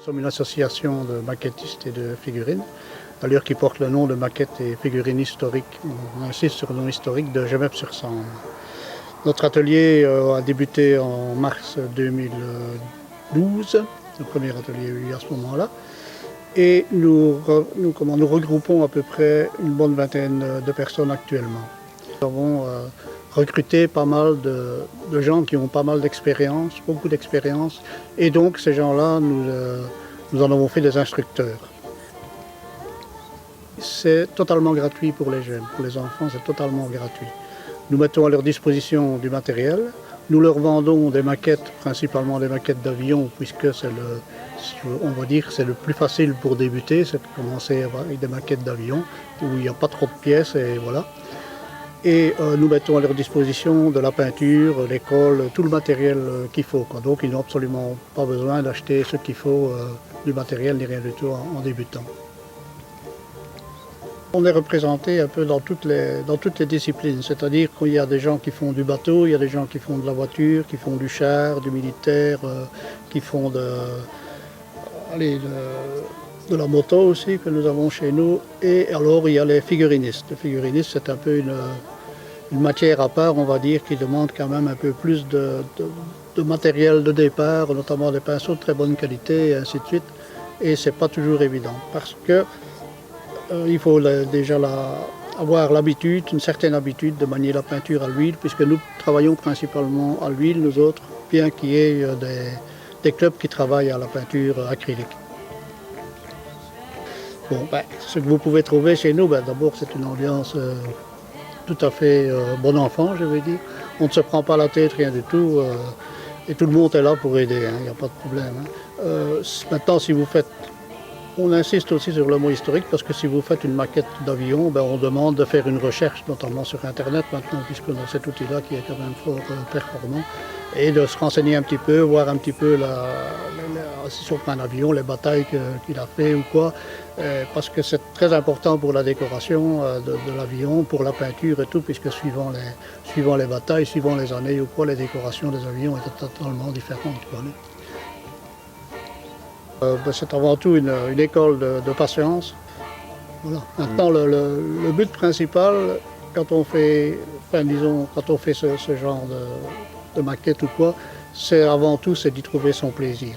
Nous sommes une association de maquettistes et de figurines, d'ailleurs qui porte le nom de maquettes et figurines historiques. On insiste sur le nom historique de Gemep-sur-Sambre. Notre atelier a débuté en mars 2012, le premier atelier a eu lieu à ce moment-là, et nous regroupons à peu près une bonne vingtaine de personnes actuellement. Nous avons recruté pas mal de gens qui ont pas mal d'expérience, beaucoup d'expérience, et donc ces gens-là, nous en avons fait des instructeurs. C'est totalement gratuit pour les jeunes, pour les enfants, c'est totalement gratuit. Nous mettons à leur disposition du matériel, nous leur vendons des maquettes, principalement des maquettes d'avions, puisque c'est le plus facile pour débuter, c'est de commencer avec des maquettes d'avions, où il n'y a pas trop de pièces, et voilà. Et nous mettons à leur disposition de la peinture, les cols, tout le matériel qu'il faut. Donc ils n'ont absolument pas besoin d'acheter ce qu'il faut, du matériel ni rien du tout en débutant. On est représenté un peu dans toutes les disciplines, c'est-à-dire qu'il y a des gens qui font du bateau, il y a des gens qui font de la voiture, qui font du char, du militaire, qui font de la moto aussi que nous avons chez nous. Et alors il y a les figurinistes. Les figurinistes, c'est un peu une matière à part, on va dire, qui demande quand même un peu plus de matériel de départ, notamment des pinceaux de très bonne qualité et ainsi de suite. Et c'est pas toujours évident parce que il faut déjà avoir l'habitude, une certaine habitude de manier la peinture à l'huile, puisque nous travaillons principalement à l'huile, nous autres, bien qu'il y ait des clubs qui travaillent à la peinture acrylique. Bon, ce que vous pouvez trouver chez nous, d'abord c'est une ambiance tout à fait bon enfant, je vais dire. On ne se prend pas la tête, rien du tout, et tout le monde est là pour aider, il n'y a pas de problème. Maintenant, si vous faites... On insiste aussi sur le mot historique parce que si vous faites une maquette d'avion, on demande de faire une recherche, notamment sur Internet maintenant, puisqu'on a cet outil-là qui est quand même fort performant, et de se renseigner un petit peu, voir un petit peu si on prend un avion, les batailles qu'il a fait ou quoi, parce que c'est très important pour la décoration de l'avion, pour la peinture et tout, puisque suivant les batailles, suivant les années ou quoi, les décorations des avions étaient totalement différentes. C'est avant tout une école de patience. Voilà. Maintenant, le but principal, quand on fait, ce genre de maquette ou quoi, c'est avant tout d'y trouver son plaisir.